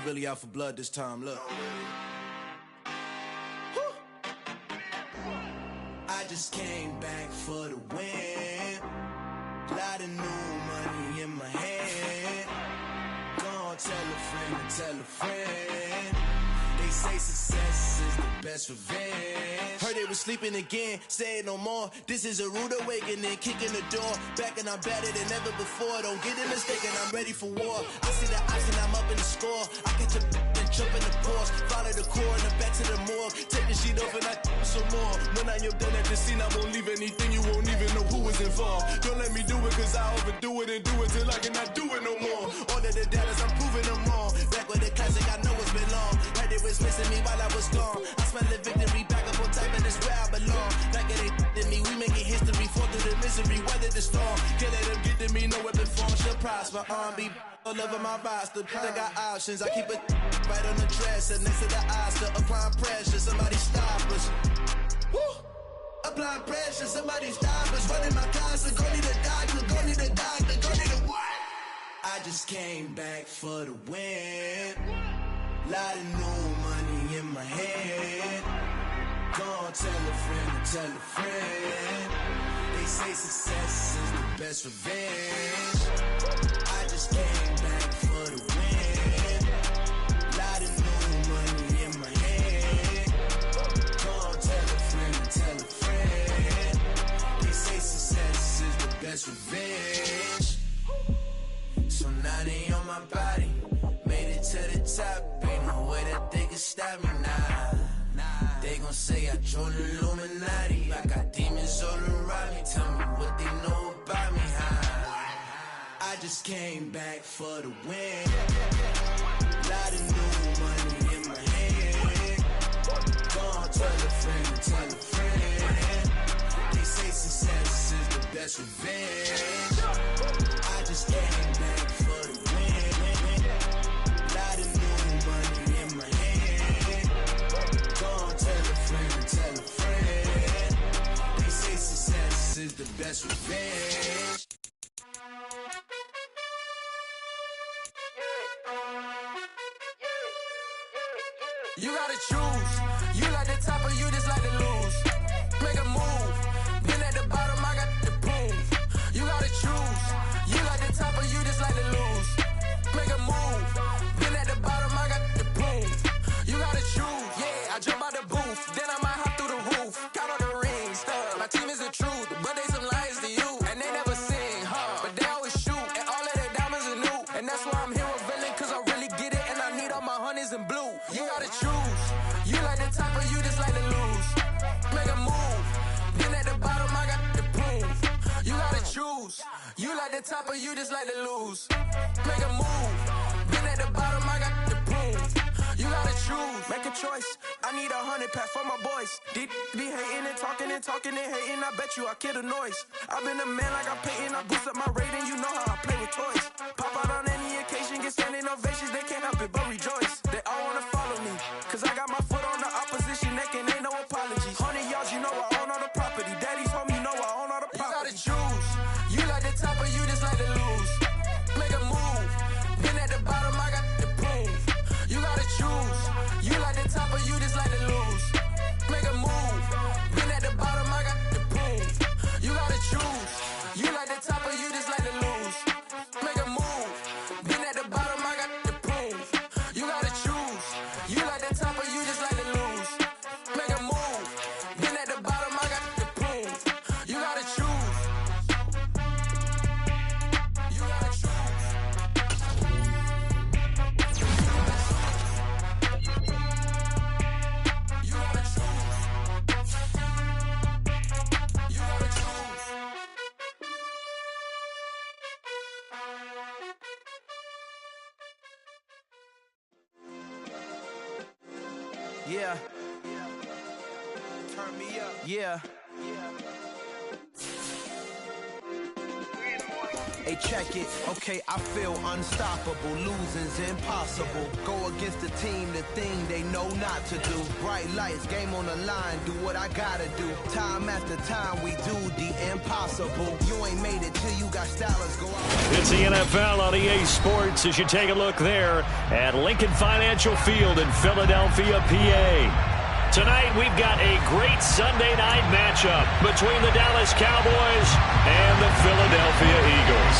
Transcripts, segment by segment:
really out for blood this time, look. I just came back for the win. Lot of new money in my hand. Gonna tell a friend and tell a friend. They say success is the best revenge. Heard they was sleeping again, say it no more. This is a rude awakening, kicking the door. Back and I'm better than ever before. Don't get it mistaken, I'm ready for war. I see the option, I'm up in the score. I catch a and jump in the Porsche. Follow the core and the back to the morgue. Take the sheet off and I some more. When I am done at the scene, I won't leave anything. You won't even know who was involved. Don't let me do it, cause I overdo it and do it till I cannot do it no more. All of the data, I'm proving them wrong. Back with the classic, I know it's been long. Heard it was missing me while I was gone. I smell the victory, back up on top, and it's where I belong. Like it ain't to me, we making history. Fall through the misery, weather the storm. Can't let them get to me, no weapon form shall prosper. Be all over my roster, I got options. I keep it right on the dresser, next to the Oscar. Applying pressure, somebody stop us. Woo! Applying pressure, somebody stop us. Running my closet, go need a doctor, go need a doctor, go need a what? I just came back for the win. Lot of new money in my hand. Gonna tell a friend and tell a friend. They say success is the best revenge. I just came back for the win. Lot of new money in my hand. Gonna tell a friend and tell a friend. They say success is the best revenge. So now they on my body. Made it to the top. Ain't no way that they can stop me now. They gon' say I joined the Illuminati. I got demons all around me. Tell me what they know about me, huh? I just came back for the win. Lot of new money in my hand. Gonna tell a friend and tell a friend. They say success is the best revenge. I just came back for the win. Lot of new money in my hand. Gonna tell a friend and tell a friend. They say success is the best revenge. You gotta choose. You like the top or you just like to lose. Make a move. Been at the bottom, I got the proof. You gotta choose. You like the top or you just like to lose. Make a move. Been at the bottom, I got the proof. You gotta choose. Yeah, I jump out the booth. Then I might hop through the roof. Count all the rings. My team is the truth, but they some liars to you. And they never sing, but they always shoot. And all of their diamonds are new. And that's why I'm here with villain, cause I really get it. And I need all my honeys in blue. You gotta choose. You like the top or you just like to lose. Make a move. Been at the bottom, I got the proof. You gotta choose. You like the top or you just like to lose. Make a move. Been at the bottom, I got the proof. You gotta choose. Make a choice. I need 100 pack for my boys. Be hating and talking and hating. I bet you I kill the noise. I've been a man like I'm Peyton. I boost up my rating. You know how I play with toys. Pop out on any occasion, get standing ovations. They can't help it but rejoice. They all wanna follow me, cause I got my foot on the opposition neck and ain't no apologies. 100 yards, you know I own all the property. Daddy's home, you know I own all the property. You gotta choose. You like the top or you just like to lose. Make a move. Been at the bottom, I got the proof. You gotta choose. You like the top or you just like to lose. Make a move. Been at the bottom, I got the proof. You gotta choose. You like the top or you just like to lose. Make a move. Been at the bottom, I got the proof. You gotta choose. You like the top or you just like to lose. Make a move. Been at the bottom, I got the proof. You gotta choose. You gotta choose. You gotta choose. You gotta choose. Yeah. Turn me up. Yeah. Hey, check it. Okay, I feel unstoppable. Losing's impossible. Go against the team, the thing they know not to do. Bright lights, game on the line, do what I gotta do. Time after time, we do the impossible. You ain't made it till you got stylers go out. It's the NFL on EA Sports as you take a look there at Lincoln Financial Field in Philadelphia, PA. Tonight, we've got a great Sunday night matchup between the Dallas Cowboys and the Philadelphia Eagles.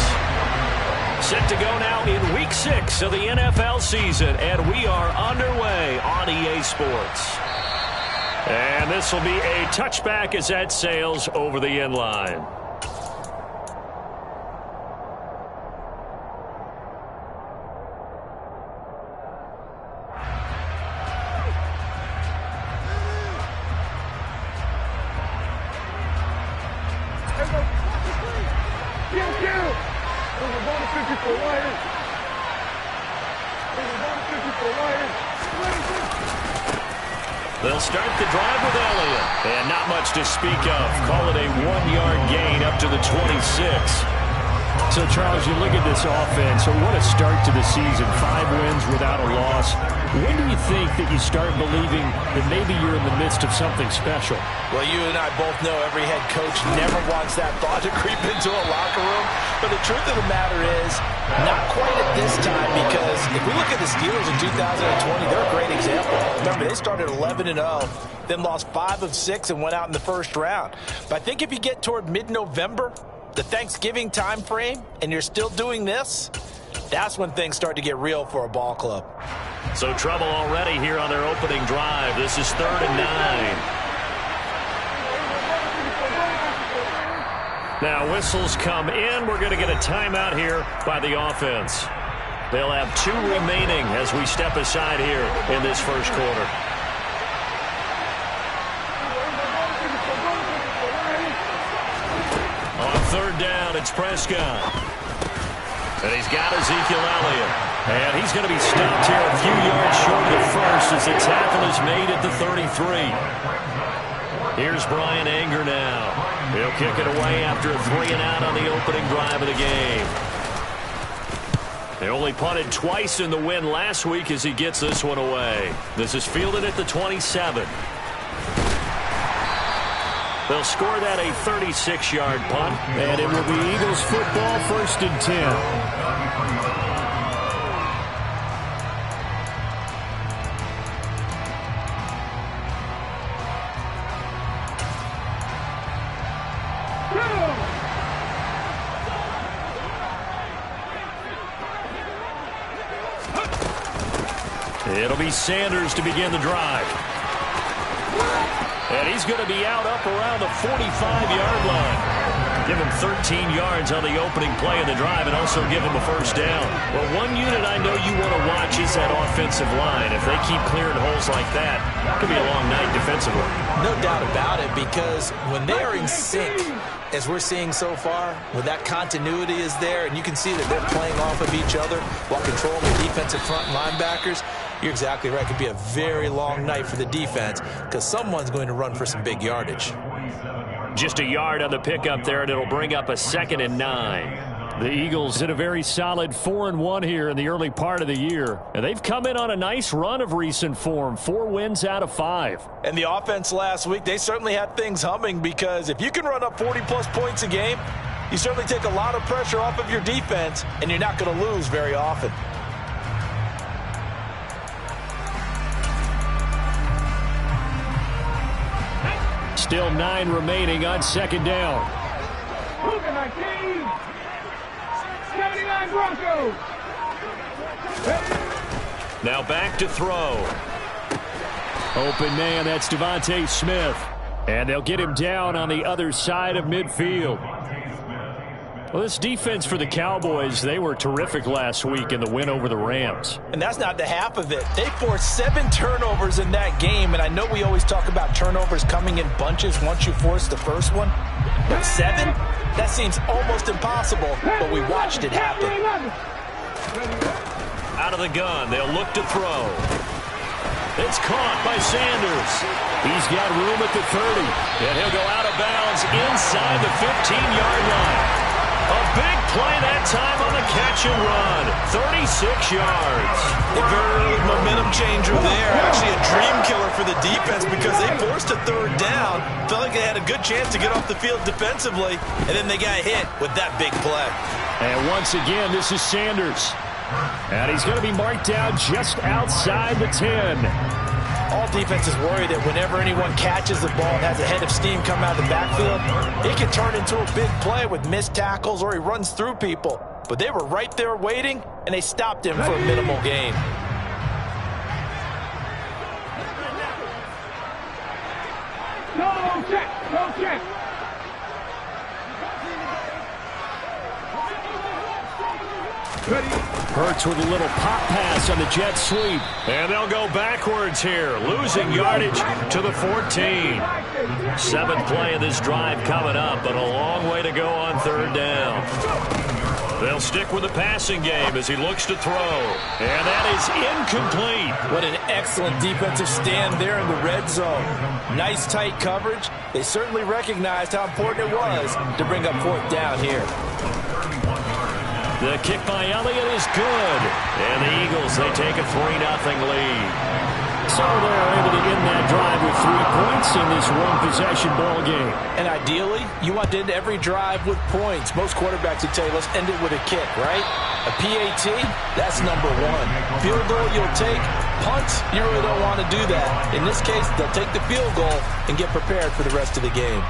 Set to go now in Week 6 of the NFL season, and we are underway on EA Sports. And this will be a touchback as that sails over the end line. They'll start the drive with Elliott. And not much to speak of. Call it a 1-yard gain up to the 26. So, Charles, you look at this offense. So what a start to the season. 5 wins without a loss. When do you think that you start believing that maybe you're in the midst of something special? Well, you and I both know every head coach never wants that thought to creep into a locker room. But the truth of the matter is, not quite at this time, because if we look at the Steelers in 2020, they're a great example. Remember, they started 11-0, then lost 5 of 6 and went out in the first round. But I think if you get toward mid-November, the Thanksgiving time frame, and you're still doing this, that's when things start to get real for a ball club. So trouble already here on their opening drive. This is 3rd and 9. Now whistles come in. We're going to get a timeout here by the offense. They'll have 2 remaining as we step aside here in this first quarter. On 3rd down, it's Prescott. And he's got Ezekiel Elliott. And he's going to be stopped here a few yards short of the first as the tackle is made at the 33. Here's Brian Anger now. He'll kick it away after a 3-and-out on the opening drive of the game. They only punted twice in the win last week as he gets this one away. This is fielded at the 27. They'll score that a 36-yard punt, and it will be Eagles football, 1st and 10. It'll be Sanders to begin the drive. And he's going to be out up around the 45-yard line. Give him 13 yards on the opening play of the drive and also give him a first down. Well, one unit I know you want to watch is that offensive line. If they keep clearing holes like that, it could be a long night defensively. No doubt about it, because when they are in sync, as we're seeing so far, when that continuity is there and you can see that they're playing off of each other while controlling the defensive front linebackers, you're exactly right. It could be a very long night for the defense because someone's going to run for some big yardage. Just a yard on the pickup there, and it'll bring up a 2nd and 9. The Eagles did a very solid 4-1 here in the early part of the year. And they've come in on a nice run of recent form, 4 wins out of 5. And the offense last week, they certainly had things humming, because if you can run up 40-plus points a game, you certainly take a lot of pressure off of your defense, and you're not going to lose very often. Still 9 remaining on 2nd down. 79 Broncos. Now back to throw. Open man, that's Devontae Smith. And they'll get him down on the other side of midfield. Well, this defense for the Cowboys, they were terrific last week in the win over the Rams. And that's not the half of it. They forced 7 turnovers in that game, and I know we always talk about turnovers coming in bunches once you force the first one. But 7? That seems almost impossible, but we watched it happen. Out of the gun, they'll look to throw. It's caught by Sanders. He's got room at the 30, and he'll go out of bounds inside the 15-yard line. A big play that time on the catch and run. 36 yards. A very early momentum changer there. Actually a dream killer for the defense because they forced a third down. Felt like they had a good chance to get off the field defensively, and then they got hit with that big play. And once again, this is Sanders. And he's going to be marked down just outside the 10. All defenses worry that whenever anyone catches the ball and has a head of steam come out of the backfield, it can turn into a big play with missed tackles or he runs through people. But they were right there waiting, and they stopped him for a minimal gain. No check, no check. Hurts with a little pop pass on the jet sweep. And they'll go backwards here, losing yardage to the 14. 7th play of this drive coming up, but a long way to go on 3rd down. They'll stick with the passing game as he looks to throw. And that is incomplete. What an excellent defensive stand there in the red zone. Nice tight coverage. They certainly recognized how important it was to bring up 4th down here. The kick by Elliott is good. And the Eagles, they take a 3-0 lead. So they're able to end that drive with 3 points in this one-possession ball game. And ideally, you want to end every drive with points. Most quarterbacks would tell you, let's end it with a kick, right? A PAT, that's number 1. Field goal you'll take. Punts, you really don't want to do that. In this case, they'll take the field goal and get prepared for the rest of the game.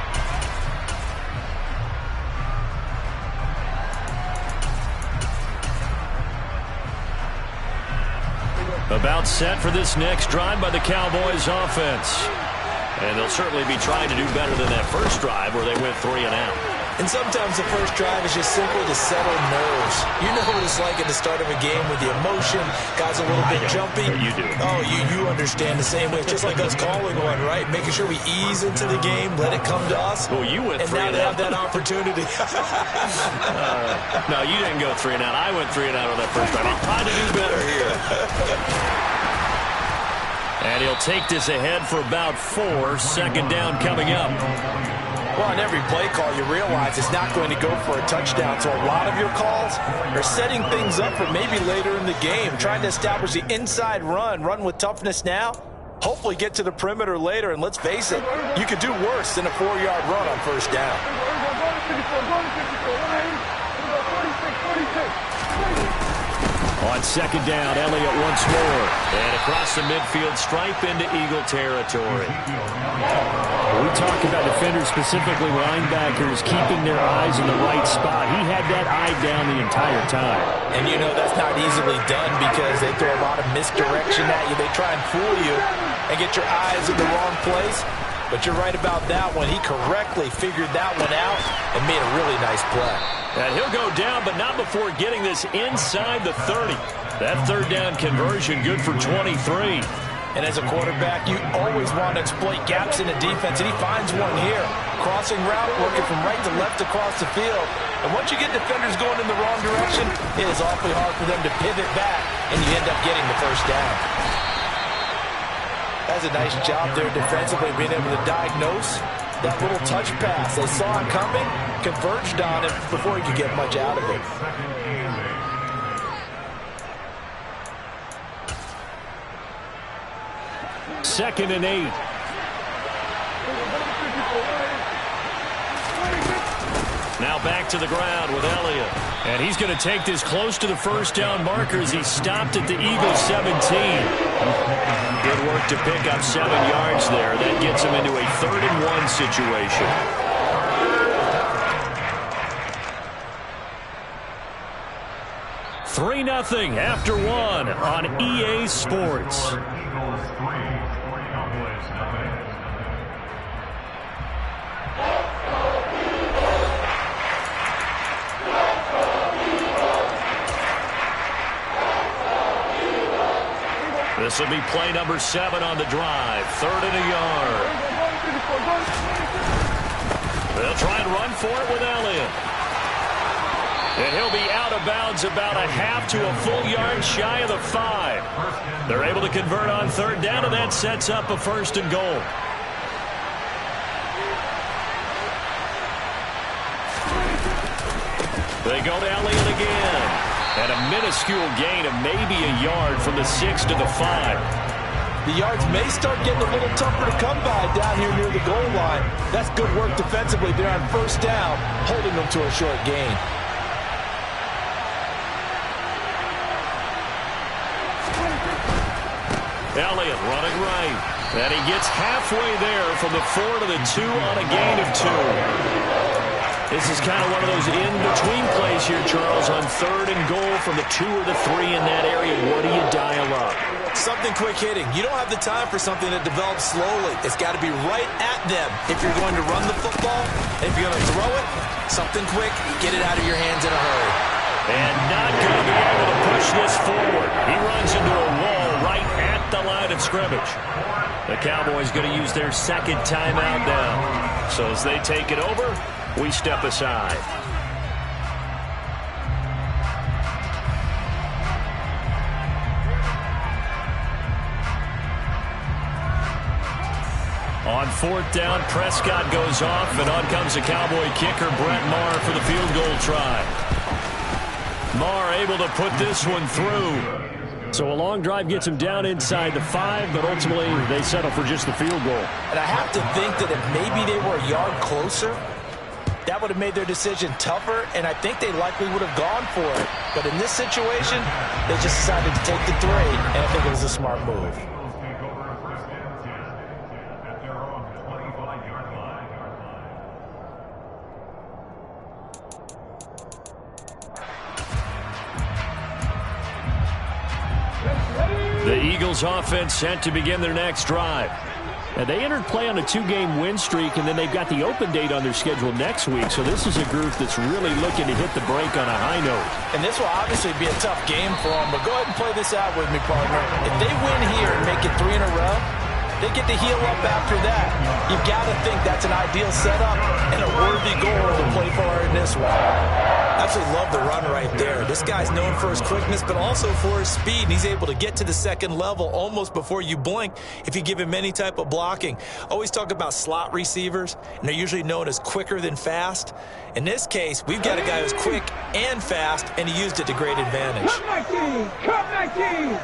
About set for this next drive by the Cowboys offense. And they'll certainly be trying to do better than that first drive where they went 3 and out. And sometimes the first drive is just simply to settle nerves. You know what it's like at the start of a game with the emotion. Guys a little bit jumpy. You do. Oh, you understand the same way. It's just like us calling one, right? Making sure we ease into the game, let it come to us. Well, you went 3 and and now out. they have that opportunity. No, you didn't go 3 and out. I went 3 and out on that first drive. I'll try to do better here. And he'll take this ahead for about 4. 2nd down coming up. Well, on every play call, you realize it's not going to go for a touchdown. So a lot of your calls are setting things up for maybe later in the game, trying to establish the inside run with toughness now, hopefully get to the perimeter later. And let's face it, you could do worse than a 4-yard run on 1st down. On 2nd down, Elliott once more. And across the midfield stripe into Eagle territory. We talk about defenders, specifically linebackers, keeping their eyes in the right spot. He had that eye down the entire time. And you know that's not easily done because they throw a lot of misdirection at you. They try and fool you and get your eyes in the wrong place. But you're right about that one. He correctly figured that one out and made a really nice play. And he'll go down, but not before getting this inside the 30. That 3rd down conversion good for 23. And as a quarterback, you always want to exploit gaps in the defense, and he finds one here. Crossing route, working from right to left across the field. And once you get defenders going in the wrong direction, it is awfully hard for them to pivot back, and you end up getting the 1st down. That's a nice job there defensively, being able to diagnose that little touch pass. They saw it coming, converged on it before he could get much out of it. Second and 8. Now back to the ground with Elliott. And he's going to take this close to the 1st down marker as he stopped at the Eagles 17. Good work to pick up 7 yards there. That gets him into a 3rd and 1 situation. $3-0 after 1 on EA Sports. This will be play number 7 on the drive. 3rd and a yard. They'll try and run for it with Elliott. And he'll be out of bounds about a half to a full yard shy of the 5. They're able to convert on 3rd down, and that sets up a 1st and goal. They go to Elliott again. And a minuscule gain of maybe a yard from the 6 to the 5. The yards may start getting a little tougher to come by down here near the goal line. That's good work defensively there on first down, holding them to a short gain. Elliott running right. And he gets halfway there from the 4 to the 2 on a gain of 2. This is kind of one of those in-between plays here, Charles, on 3rd and goal from the 2 or the 3 in that area. What do you dial up? Something quick hitting. You don't have the time for something that develops slowly. It's got to be right at them if you're going to run the football. And if you're going to throw it, something quick, get it out of your hands in a hurry. And not going to be able to push this forward. He runs into a wall right at the line of scrimmage. The Cowboys going to use their second timeout now. So as they take it over, we step aside. On 4th down, Prescott goes off, and on comes the Cowboy kicker, Brett Maher, for the field goal try. Maher able to put this one through. So a long drive gets him down inside the 5, but ultimately they settle for just the field goal. And I have to think that if maybe they were a yard closer, that would have made their decision tougher, and I think they likely would have gone for it. But in this situation, they just decided to take the 3, and I think it was a smart move. The Eagles offense set to begin their next drive. Now, they entered play on a 2-game win streak, and then they've got the open date on their schedule next week. So this is a group that's really looking to hit the break on a high note. And this will obviously be a tough game for them, but go ahead and play this out with me, partner. If they win here and make it 3 in a row, they get to heal up after that. You've got to think that's an ideal setup and a worthy goal to play for in this one. Absolutely love the run right there. This guy's known for his quickness, but also for his speed. And he's able to get to the second level almost before you blink if you give him any type of blocking. Always talk about slot receivers, and they're usually known as quicker than fast. In this case, we've got a guy who's quick and fast, and he used it to great advantage. Come, my team! Come, my team!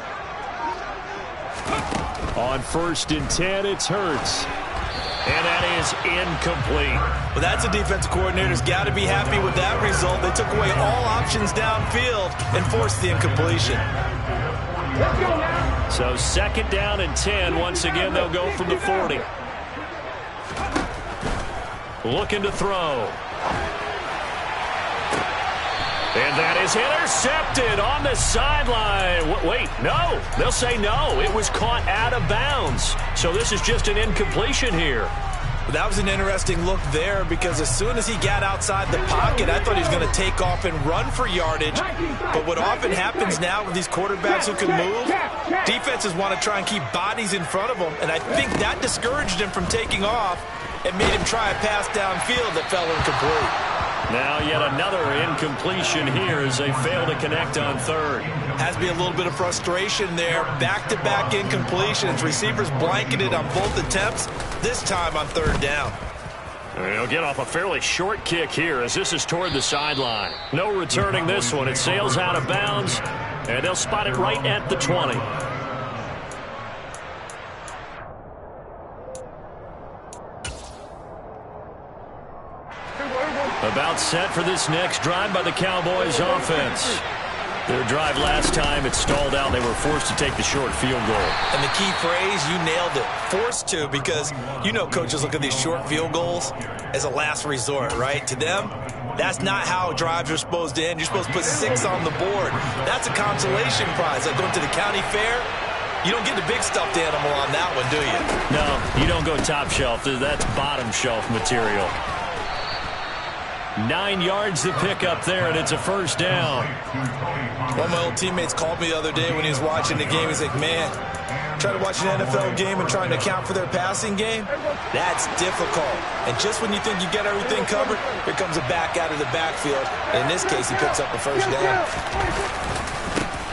On 1st and 10, it's Hurts. And that is incomplete. Well, that's a defensive coordinator's got to be happy with that result. They took away all options downfield and forced the incompletion. Let's go now. So 2nd down and 10. Once again, they'll go from the 40. Looking to throw. And that is intercepted on the sideline. Wait, no. They'll say no. It was caught out of bounds. So this is just an incompletion here. That was an interesting look there because as soon as he got outside the pocket, I thought he was going to take off and run for yardage. But what often happens now with these quarterbacks who can move, defenses want to try and keep bodies in front of them. And I think that discouraged him from taking off and made him try a pass downfield that fell incomplete. Now yet another incompletion here as they fail to connect on 3rd. Has to be a little bit of frustration there. Back-to-back incompletions. Receivers blanketed on both attempts, this time on 3rd down. He'll get off a fairly short kick here as this is toward the sideline. No returning this one. It sails out of bounds, and they'll spot it right at the 20. About set for this next drive by the Cowboys offense. Their drive last time, it stalled out. They were forced to take the short field goal. And the key phrase, you nailed it, forced to, because you know coaches look at these short field goals as a last resort, right? To them, that's not how drives are supposed to end. You're supposed to put 6 on the board. That's a consolation prize. Like going to the county fair, you don't get the big stuffed animal on that one, do you? No, you don't go top shelf. That's bottom shelf material. 9 yards to pick up there, and it's a 1st down. One of my old teammates called me the other day when he was watching the game. He's like, man, trying to watch an NFL game and trying to account for their passing game, that's difficult. And just when you think you get everything covered, here comes a back out of the backfield. In this case, he picks up a 1st down.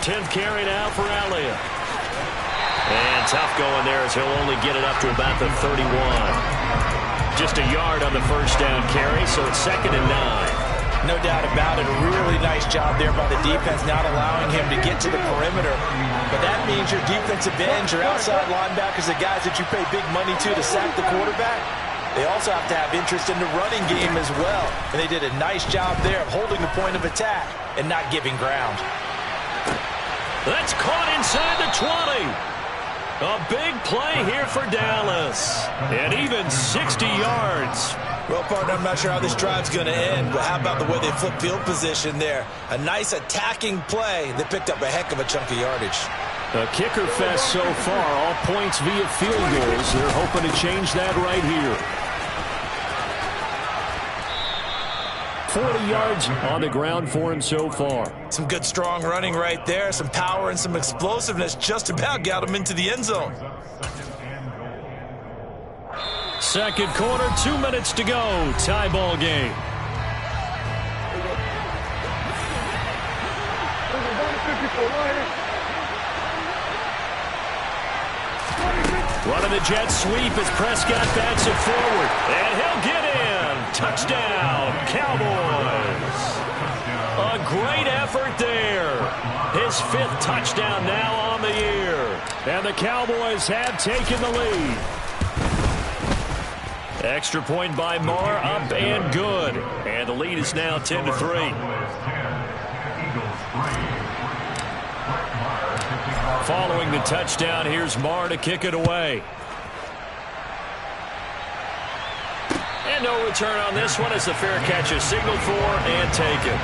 10th carry now for Elliott. And tough going there as he'll only get it up to about the 31. Just a yard on the 1st down carry, so it's 2nd and 9. No doubt about it. A really nice job there by the defense, not allowing him to get to the perimeter. But that means your defensive ends, your outside linebackers, the guys that you pay big money to sack the quarterback, they also have to have interest in the running game as well. And they did a nice job there of holding the point of attack and not giving ground. That's caught inside the 20. A big play here for Dallas. And even 60 yards. Well, partner, I'm not sure how this drive's going to end, but how about the way they flip field position there? A nice attacking play that picked up a heck of a chunk of yardage. A kicker fest so far, all points via field goals. They're hoping to change that right here. 40 yards on the ground for him so far. Some good, strong running right there. Some power and some explosiveness just about got him into the end zone. Second quarter, 2 minutes to go. Tie ball game. Running the jet sweep as Prescott bats it forward. And he'll get in. Touchdown, Cowboys. A great effort there. His 5th touchdown now on the year. And the Cowboys have taken the lead. Extra point by Marr, up and good. And the lead is now 10-3. Following the touchdown, here's Marr to kick it away. And no return on this one as the fair catch is signaled for and taken.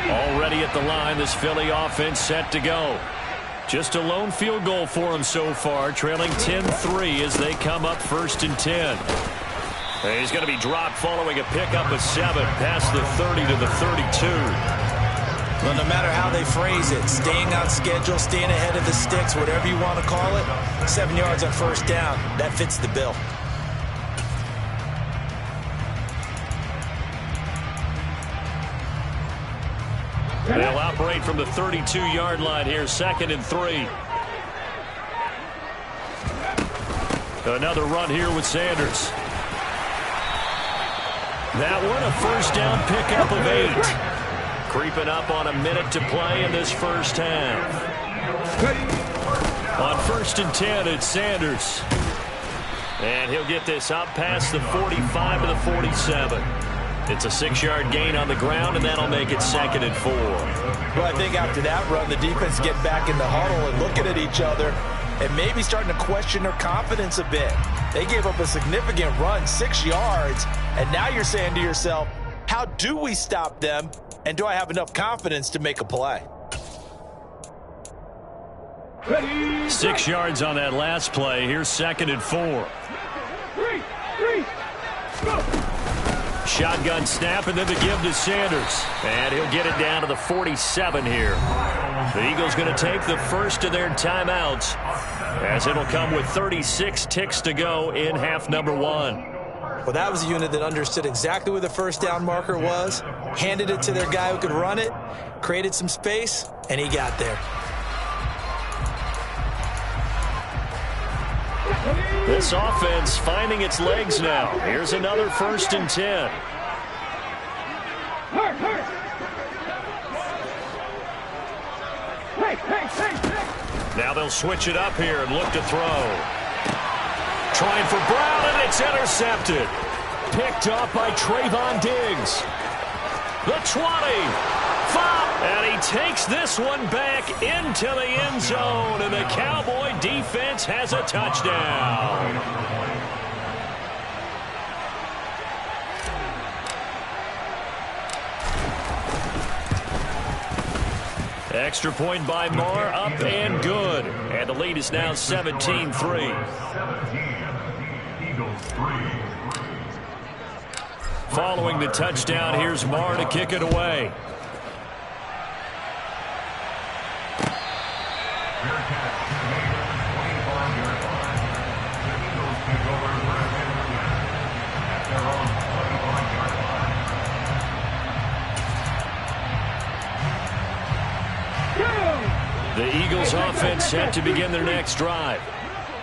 Already at the line, this Philly offense set to go. Just a lone field goal for them so far, trailing 10-3 as they come up 1st and 10. And he's going to be dropped following a pickup of 7 past the 30 to the 32. Well, no matter how they phrase it, staying on schedule, staying ahead of the sticks, whatever you want to call it, 7 yards on 1st down, that fits the bill. They'll operate from the 32-yard line here, 2nd and 3. Another run here with Sanders. That one, a 1st down pickup of 8. Creeping up on a minute to play in this first half. On 1st and 10, it's Sanders. And he'll get this up past the 45 to the 47. It's a 6-yard gain on the ground, and that'll make it 2nd and 4. Well, I think after that run, the defense get back in the huddle and looking at each other and maybe starting to question their confidence a bit. They gave up a significant run, 6 yards, and now you're saying to yourself, how do we stop them, and do I have enough confidence to make a play? 6 yards on that last play. Here's 2nd and 4. 3, go! Shotgun snap and then the give to Sanders. And he'll get it down to the 47 here. The Eagles going to take the first of their timeouts as it'll come with 36 ticks to go in half number 1. Well, that was a unit that understood exactly where the 1st down marker was, handed it to their guy who could run it, created some space, and he got there. This offense finding its legs now. Here's another 1st and 10. Now they'll switch it up here and look to throw. Trying for Brown, and it's intercepted. Picked up by Trayvon Diggs. The 20. And he takes this one back into the end zone, and the Cowboy defense has a touchdown. Extra point by Marr, up and good. And the lead is now 17-3. Following the touchdown, here's Marr to kick it away. The Eagles offense set to begin their next drive.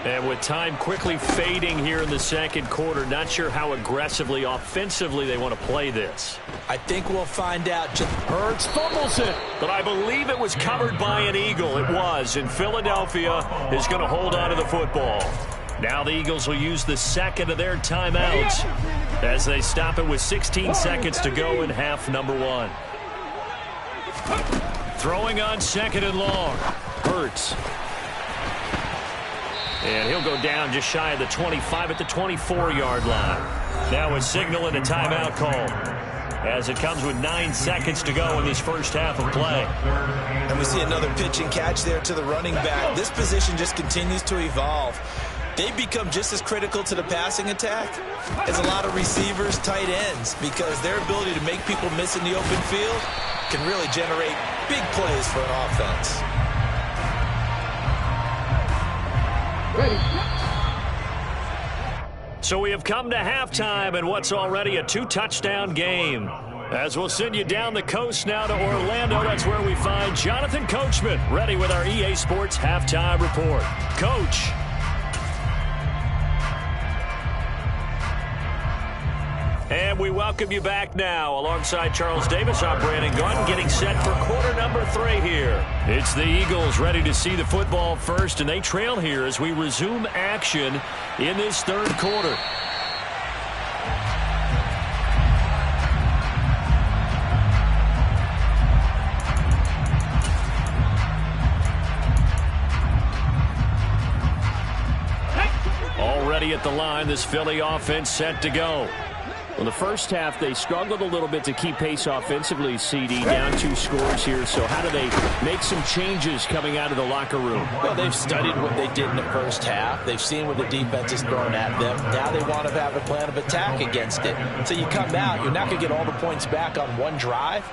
And with time quickly fading here in the second quarter, not sure how aggressively, offensively they want to play this. I think we'll find out. Hurts fumbles it, but I believe it was covered by an Eagle. It was, and Philadelphia is going to hold on to the football. Now the Eagles will use the second of their timeouts as they stop it with 16 seconds to go in half number one. Throwing on second and long. Hurts. And he'll go down just shy of the 25 at the 24-yard line. Now a signal and a timeout call as it comes with 9 seconds to go in this first half of play. And we see another pitch and catch there to the running back. This position just continues to evolve. They become just as critical to the passing attack as a lot of receivers, tight ends, because their ability to make people miss in the open field can really generate big plays for an offense. So we have come to halftime in what's already a 2-touchdown game. As we'll send you down the coast now to Orlando, that's where we find Jonathan Coachman, ready with our EA Sports Halftime Report. Coach. And we welcome you back now. Alongside Charles Davis, I'm Brandon Gordon, getting set for quarter number 3 here. It's the Eagles ready to see the football first, and they trail here as we resume action in this third quarter. Already at the line, this Philly offense set to go. Well, the first half, they struggled a little bit to keep pace offensively, CD, down 2 scores here. So how do they make some changes coming out of the locker room? Well, they've studied what they did in the first half. They've seen what the defense has thrown at them. Now they want to have a plan of attack against it. So you come out, you're not going to get all the points back on one drive,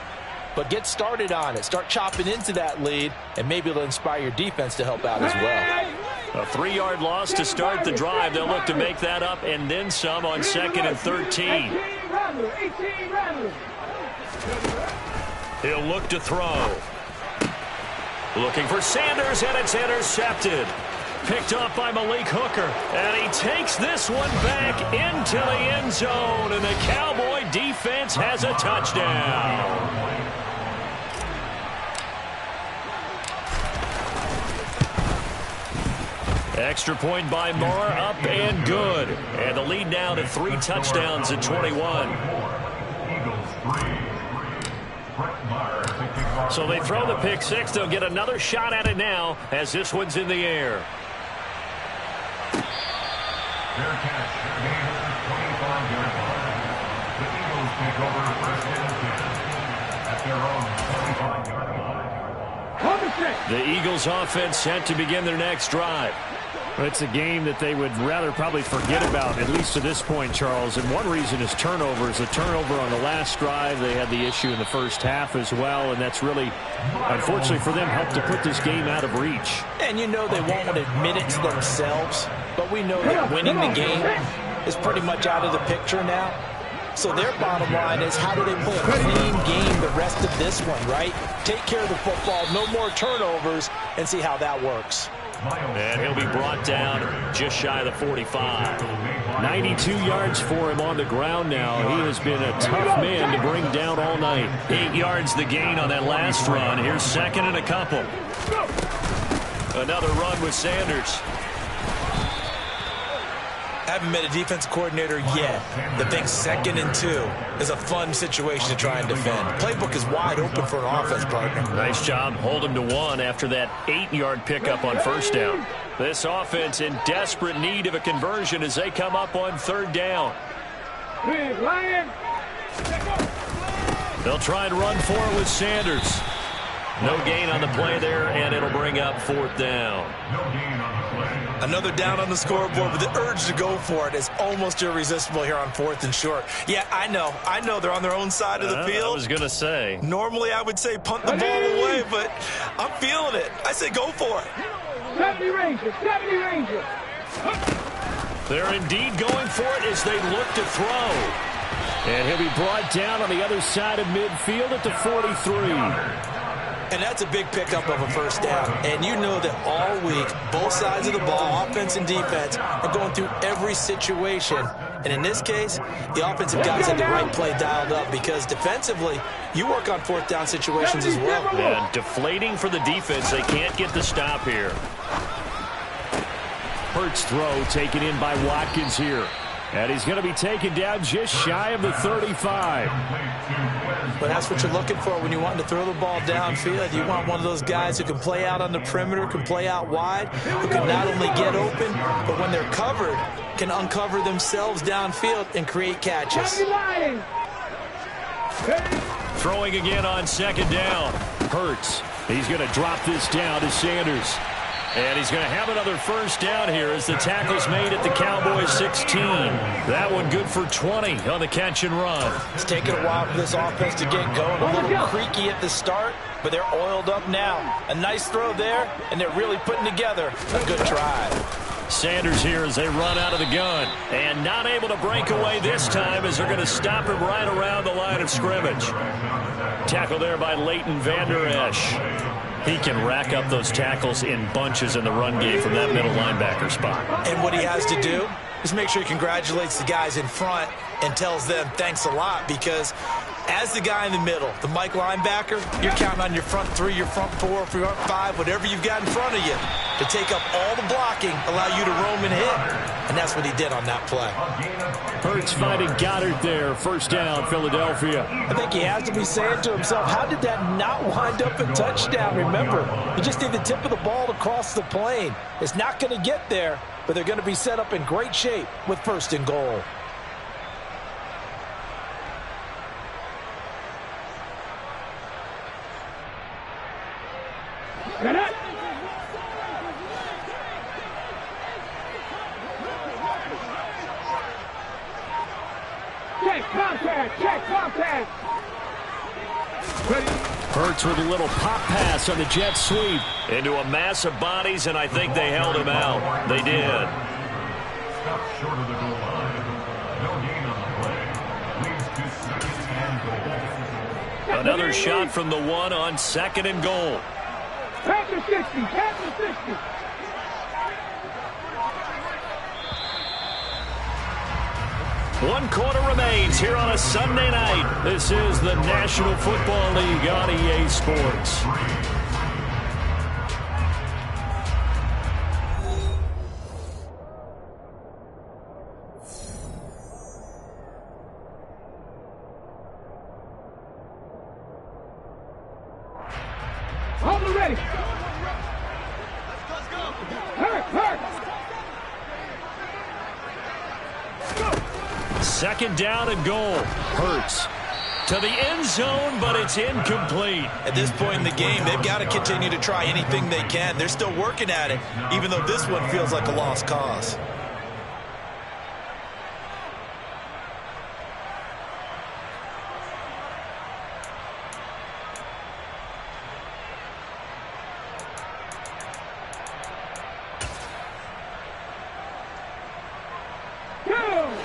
but get started on it. Start chopping into that lead, and maybe it'll inspire your defense to help out as well. A 3-yard loss to start the drive. They'll look to make that up and then some on 2nd and 13. He'll look to throw. Looking for Sanders, and it's intercepted. Picked up by Malik Hooker, and he takes this one back into the end zone, and the Cowboy defense has a touchdown. Extra point by Marr, up and good. And the lead now to 3 touchdowns at 21. So they throw the pick 6. They'll get another shot at it now as this one's in the air. The Eagles offense set to begin their next drive. It's a game that they would rather probably forget about, at least to this point, Charles. And one reason is turnovers. A turnover on the last drive. They had the issue in the first half as well, and that's really, unfortunately for them, helped to put this game out of reach. And you know they won't admit it to themselves, but we know that winning the game is pretty much out of the picture now. So their bottom line is, how do they play a clean game the rest of this one, right? Take care of the football, no more turnovers, and see how that works. And he'll be brought down just shy of the 45. 92 yards for him on the ground now. He has been a tough man to bring down all night. 8 yards the gain on that last run. Here's 2nd and a couple. Another run with Sanders. Haven't met a defense coordinator yet that thinks 2nd and 2 is a fun situation to try and defend. Playbook is wide open for an offense, partner. Nice job. Hold him to 1 after that 8-yard pickup on first down. This offense in desperate need of a conversion as they come up on 3rd down. They'll try and run for it with Sanders. No gain on the play there, and it'll bring up 4th down. Another down on the scoreboard, but the urge to go for it is almost irresistible here on 4th and short. Yeah, I know they're on their own side of the field. I was going to say. Normally I would say punt the ball away, but I'm feeling it. I say go for it. 70 Rangers, 70 Rangers. They're indeed going for it as they look to throw. And he'll be brought down on the other side of midfield at the 43. And that's a big pickup of a 1st down. And you know that all week, both sides of the ball, offense and defense, are going through every situation. And in this case, the offensive guys had the right play dialed up because defensively, you work on 4th down situations as well. And deflating for the defense. They can't get the stop here. Hurts throw taken in by Watkins here. And he's going to be taken down just shy of the 35. But that's what you're looking for when you want to throw the ball downfield. You want one of those guys who can play out on the perimeter, can play out wide, who can not only get open, but when they're covered, can uncover themselves downfield and create catches. Throwing again on 2nd down. Hurts. He's going to drop this down to Sanders. And he's going to have another 1st down here as the tackle's made at the Cowboys 16. That one good for 20 on the catch and run. It's taken a while for this offense to get going. A little creaky at the start, but they're oiled up now. A nice throw there, and they're really putting together a good drive. Sanders here as they run out of the gun. And not able to break away this time as they're going to stop him right around the line of scrimmage. Tackle there by Leighton Vander Esch. He can rack up those tackles in bunches in the run game from that middle linebacker spot. And what he has to do is make sure he congratulates the guys in front and tells them thanks a lot, because as the guy in the middle, the Mike linebacker, you're counting on your front 3, your front 4, your front 5, whatever you've got in front of you to take up all the blocking, allow you to roam and hit. And that's what he did on that play. Hurts finding Goddard there. 1st down, Philadelphia. I think he has to be saying to himself, how did that not wind up a touchdown? Remember, he just did the tip of the ball to cross the plane. It's not going to get there, but they're going to be set up in great shape with 1st and goal. Check contact. Hurts with a little pop pass on the jet sweep. Into a mass of bodies, and I think they held him out. They did. Stop short of the goal line. No gain on the play. Leads to 2nd and goal. Another shot from the 1 on 2nd and goal. Panther 60, Panther 60. One quarter remains here on a Sunday night. This is the National Football League on EA Sports. Hold it ready. Hurt. 2nd down and goal. Hurts to the end zone, but it's incomplete. At this point in the game, they've got to continue to try anything they can. They're still working at it, even though this one feels like a lost cause.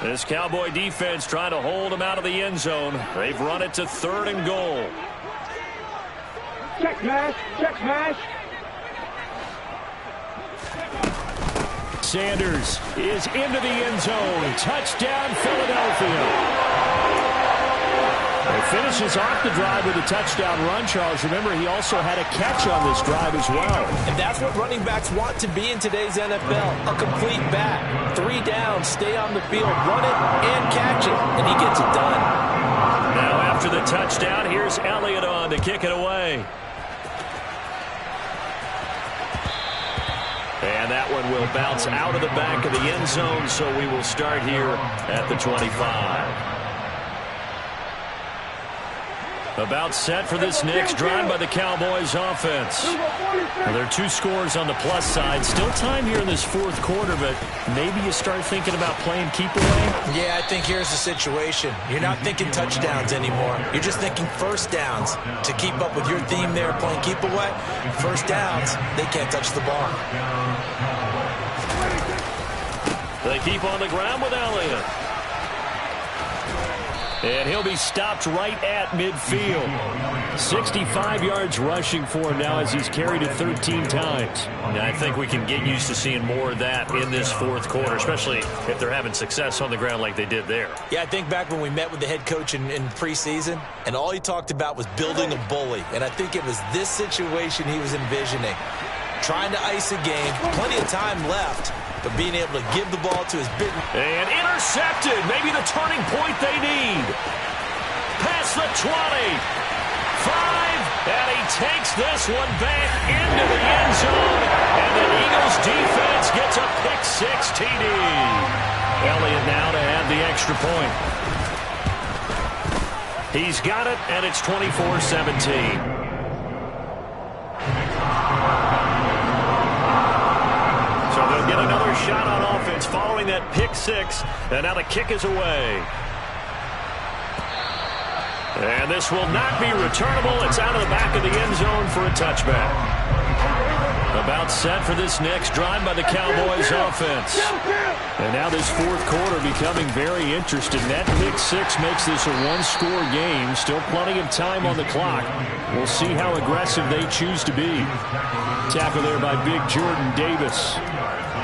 This Cowboy defense trying to hold them out of the end zone. They've run it to 3rd and goal. Check mash. Sanders is into the end zone. Touchdown, Philadelphia. He finishes off the drive with a touchdown run, Charles. Remember, he also had a catch on this drive as well. And that's what running backs want to be in today's NFL, a complete back. 3 down, stay on the field, run it, and catch it, and he gets it done. Now after the touchdown, here's Elliott on to kick it away. And that one will bounce out of the back of the end zone, so we will start here at the 25. About set for this next drive by the Cowboys offense. Well, there are 2 scores on the plus side. Still time here in this fourth quarter, but maybe you start thinking about playing keep away? Yeah, I think here's the situation. You're not thinking touchdowns anymore. You're just thinking first downs. To keep up with your theme there, playing keep away, first downs, they can't touch the ball. They keep on the ground with Elliott. And he'll be stopped right at midfield. 65 yards rushing for him now as he's carried it 13 times. And I think we can get used to seeing more of that in this fourth quarter, especially if they're having success on the ground like they did there. Yeah, I think back when we met with the head coach in preseason, and all he talked about was building a bully. And I think it was this situation he was envisioning. Trying to ice a game, plenty of time left, but being able to give the ball to his big... And intercepted. Maybe the turning point they need. Past the 20. 5. And he takes this one back into the end zone. And the Eagles defense gets a pick-6 TD. Elliott now to add the extra point. He's got it, and it's 24-17. Get another shot on offense following that pick-6, and now the kick is away. And this will not be returnable. It's out of the back of the end zone for a touchback. About set for this next drive by the Cowboys offense. And now this fourth quarter becoming very interesting. That pick-6 makes this a one-score game. Still plenty of time on the clock. We'll see how aggressive they choose to be. Tackle there by big Jordan Davis.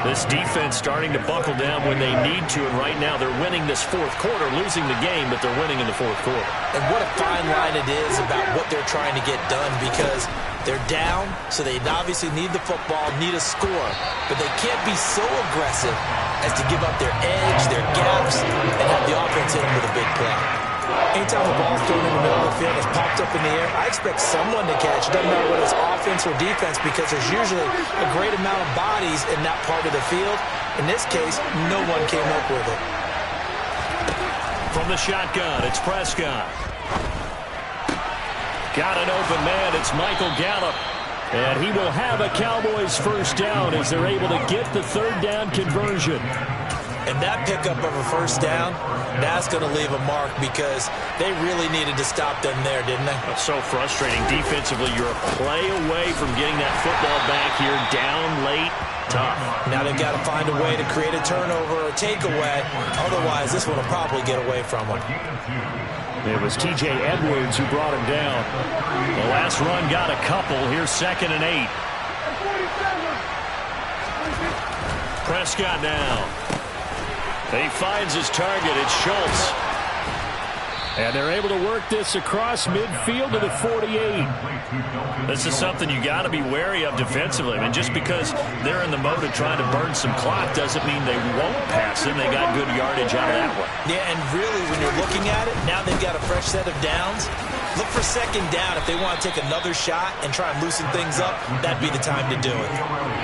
This defense starting to buckle down when they need to, and right now they're winning this fourth quarter, losing the game, but they're winning in the fourth quarter. And what a fine line it is about what they're trying to get done, because they're down, so they obviously need the football, need a score, but they can't be so aggressive as to give up their edge, their gaps, and have the offense hit them with a big play. Anytime the ball's thrown in the middle of the field, it's popped up in the air, I expect someone to catch. It doesn't matter whether it's offense or defense, because there's usually a great amount of bodies in that part of the field. In this case, no one came up with it. From the shotgun, it's Prescott. Got an open man, it's Michael Gallup. And he will have a Cowboys first down as they're able to get the third down conversion. And that pickup of a first down, that's going to leave a mark, because they really needed to stop them there, didn't they? That's so frustrating. Defensively, you're a play away from getting that football back here, down late, tough. Now they've got to find a way to create a turnover or a takeaway. Otherwise, this one will probably get away from them. It was T.J. Edwards who brought him down. The last run got a couple. Here's 2nd and 8. Prescott now. He finds his target. It's Schultz. And they're able to work this across midfield to the 48. This is something you got to be wary of defensively. I mean, just because they're in the mode of trying to burn some clock doesn't mean they won't pass it. They got good yardage out of that one. Yeah, and really, when you're looking at it, now they've got a fresh set of downs. Look for 2nd down. If they want to take another shot and try and loosen things up, that'd be the time to do it.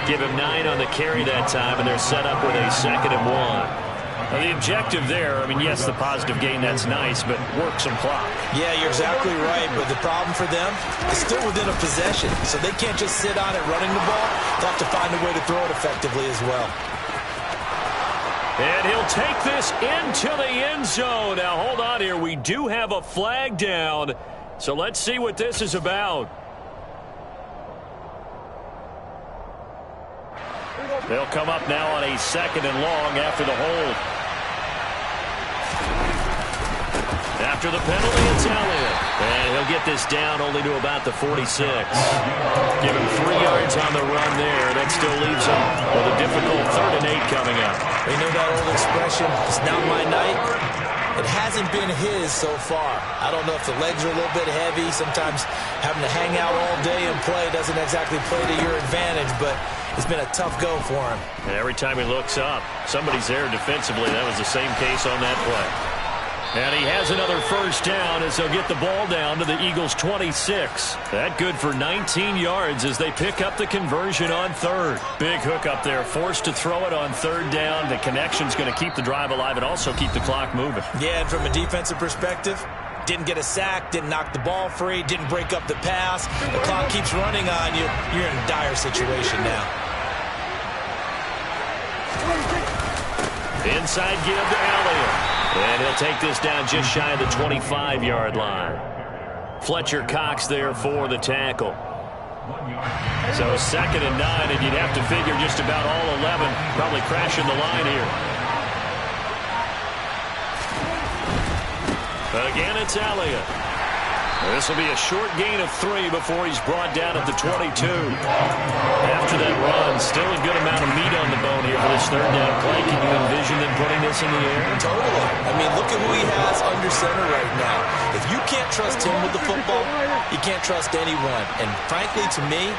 Give him 9 on the carry that time, and they're set up with a 2nd and 1. Now, the objective there, I mean, yes, the positive gain, that's nice, but work some clock. Yeah, you're exactly right, but the problem for them is still within a possession, so they can't just sit on it running the ball. They'll have to find a way to throw it effectively as well. And he'll take this into the end zone. Now, hold on here. We do have a flag down, so let's see what this is about. They'll come up now on a 2nd and long after the hold. After the penalty, it's Elliott. And he'll get this down only to about the 46. Give him 3 yards on the run there. That still leaves him with a difficult 3rd and 8 coming up. You know that old expression, it's not my night? It hasn't been his so far. I don't know if the legs are a little bit heavy. Sometimes having to hang out all day and play doesn't exactly play to your advantage, but it's been a tough go for him. And every time he looks up, somebody's there defensively. That was the same case on that play. And he has another first down as they'll get the ball down to the Eagles' 26. That good for 19 yards as they pick up the conversion on 3rd. Big hook up there, forced to throw it on 3rd down. The connection's going to keep the drive alive and also keep the clock moving. Yeah, and from a defensive perspective, Didn't get a sack, didn't knock the ball free, didn't break up the pass. The clock keeps running on you. You're in a dire situation now. Inside give to Elliott. And he'll take this down just shy of the 25-yard line. Fletcher Cox there for the tackle. So 2nd and 9, and you'd have to figure just about all 11 probably crashing the line here. Again, it's Elliott. This will be a short gain of 3 before he's brought down at the 22. After that run, still a good amount of meat on the bone here for this 3rd down play. Can you envision them putting this in the air? Totally. I mean, look at who he has under center right now. If you can't trust him with the football, you can't trust anyone. And frankly, to me,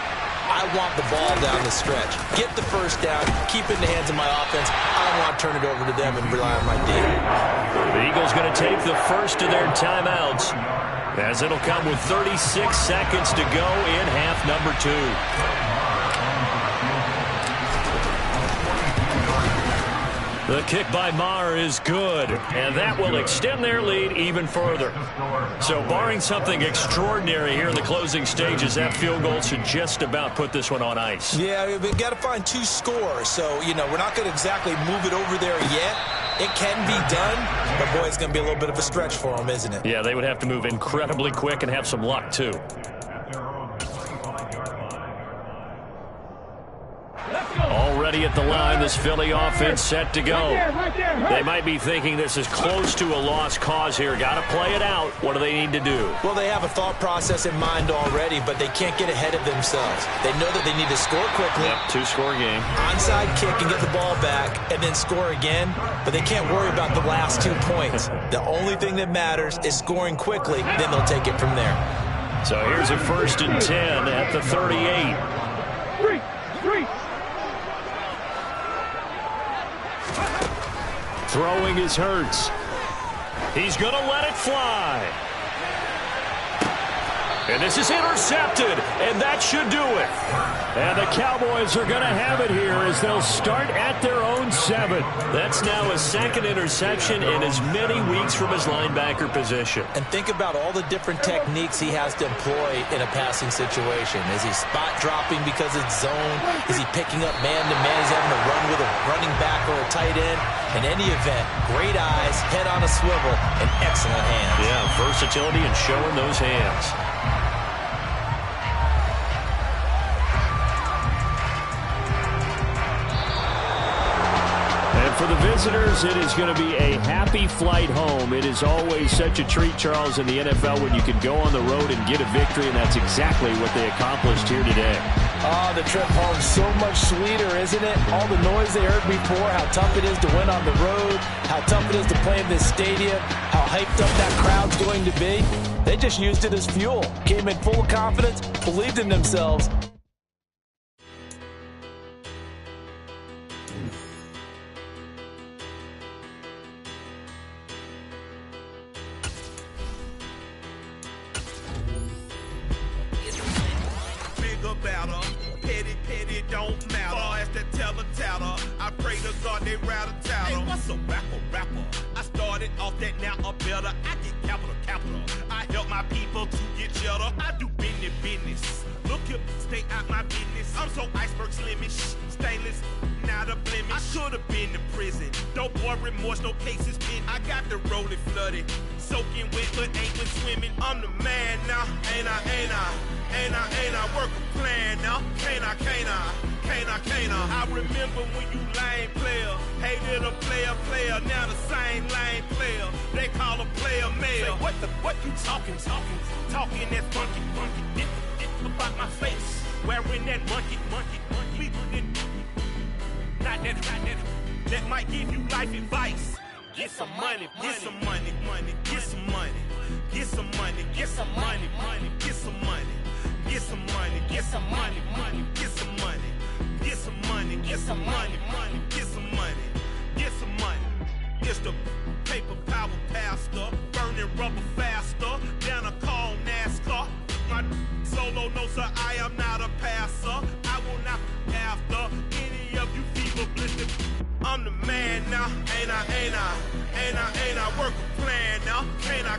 I want the ball down the stretch. Get the 1st down, keep it in the hands of my offense. I don't want to turn it over to them and rely on my D. The Eagles going to take the first of their timeouts, as it'll come with 36 seconds to go in half number 2. The kick by Maher is good, and that will extend their lead even further. So barring something extraordinary here in the closing stages, that field goal should just about put this one on ice. Yeah, we've got to find 2 scores. So, you know, we're not going to exactly move it over there yet. It can be done, but boy, it's going to be a little bit of a stretch for them, isn't it? Yeah, they would have to move incredibly quick and have some luck, too. Already at the line, this Philly offense set to go. They might be thinking this is close to a lost cause here. Got to play it out. What do they need to do? Well, they have a thought process in mind already, but they can't get ahead of themselves. They know that they need to score quickly. Yep, 2-score game. Onside kick and get the ball back and then score again, but they can't worry about the last 2 points. The only thing that matters is scoring quickly, then they'll take it from there. So here's a 1st and 10 at the 38. Throwing is Hurts. He's going to let it fly. And this is intercepted, and that should do it. And the Cowboys are going to have it here as they'll start at their own 7. That's now a 2nd interception in as many weeks from his linebacker position. And think about all the different techniques he has to employ in a passing situation. Is he spot dropping because it's zone? Is he picking up man-to-man? Is he having to run with a running back or a tight end? In any event, great eyes, head on a swivel, and excellent hands. Yeah, versatility and showing those hands. For the visitors, it is going to be a happy flight home. It is always such a treat, Charles, in the NFL when you can go on the road and get a victory, and that's exactly what they accomplished here today. Oh, the trip home so much sweeter, isn't it? All the noise they heard before, how tough it is to win on the road, how tough it is to play in this stadium, how hyped up that crowd's going to be. They just used it as fuel. Came in full of confidence, believed in themselves. Don't matter. Far as that teller-tatter, I pray to God they rattle-tatter. Hey, what's a rapper? I started off that, now I'm better. I get capital. I help my people to get cheddar. I do business. Look here, stay out my business. I'm so iceberg slimish, stainless, not a blemish. I should have been to prison. Don't boy remorse, no cases pinned. I got the rolling flooded, soaking wet, but ain't been swimming. I'm the man now, ain't I? Work a plan now, can't I? I remember when you lame player, hated a player, now the same lame player. They call a player male. Say, what you talking that funky, dip about my face, wearing that monkey. We didn't, not that might give you life advice. Get some money, get some money, get some money, get some money, get some money, get some money. Get some money, get some money, get some money, get some money, get some money, get some money, get some money. It's the paper power pastor, burning rubber faster, down a call NASCAR. My solo, no sir, I am not a passer. I will not after any of you fever blistered. I'm the man now, ain't I? Work a plan now, can't I?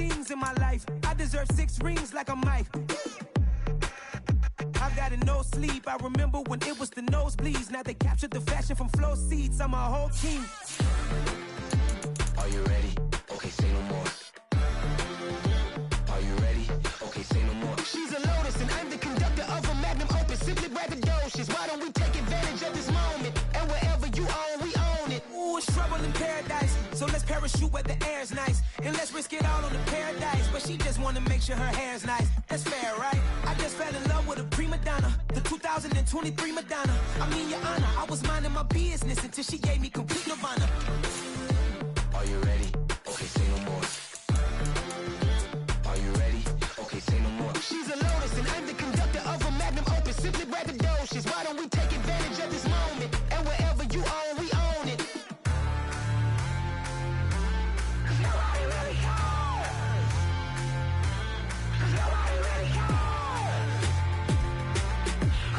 things in my life. I deserve 6 rings like a Mike. I've gotten no sleep. I remember when it was the nosebleeds. Now they captured the fashion from flow seats. I'm a whole team. Are you ready? Okay, say no more. Are you ready? Okay, say no more. She's a lotus and I'm the conductor of a magnum opus. Simply braggadocious. Why don't we take advantage of this moment? And wherever you own, we own it. Ooh, it's trouble in paradise. So let's parachute where the air's nice. And let's risk it all on the paradise. But she just wanna make sure her hair's nice. That's fair, right? I just fell in love with a prima donna. The 2023 Madonna. I mean, your honor, I was minding my business until she gave me complete nirvana. Are you ready? Okay, say no more. Are you ready? Okay, say no more. She's a lotus and I'm the conductor of a magnum opus. Simply braggadocious. Why don't we take advantage of this moment? And wherever you own, we own it. Nobody really cares. Nobody really cares.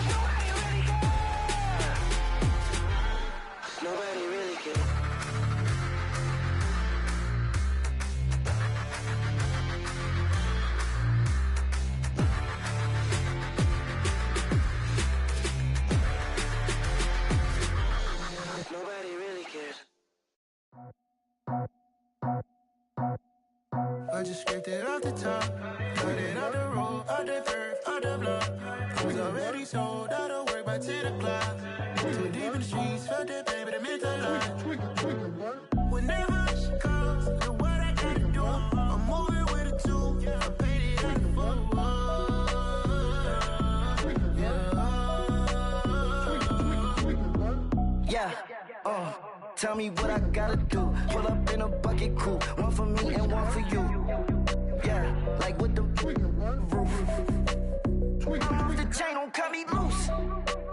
Nobody really cares. Nobody really cares. Nobody really cares. I just scraped it off the top, cut it off the road, off the curve, off the block. I was already sold out of work by 10 o'clock. Too deep in the streets, felt that pain, but it meant a lot. Whenever she calls, know what I gotta do. I'm moving with a tool, I paid it out the Yeah, tell me what I gotta do. Pull up in a bucket crew, one for me and one for you. Yeah, like with the roof. I'm off the chain, don't cut me loose.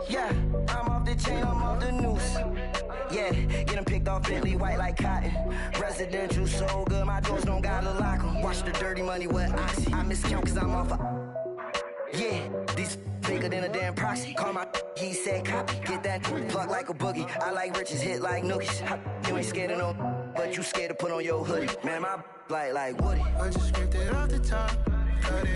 Yeah, I'm off the chain, I'm off the noose. Yeah, getting picked off Bentley white like cotton. Residential so good, my doors don't gotta lock 'em. Watch the dirty money with oxy. I miscount cause I'm off a... Yeah, these bigger than a damn proxy. Call my he said copy. Get that plug like a boogie. I like riches, hit like nookies. You ain't scared of no, but you scared to put on your hoodie. Man, my like Woody. I just scraped it off the top, cut it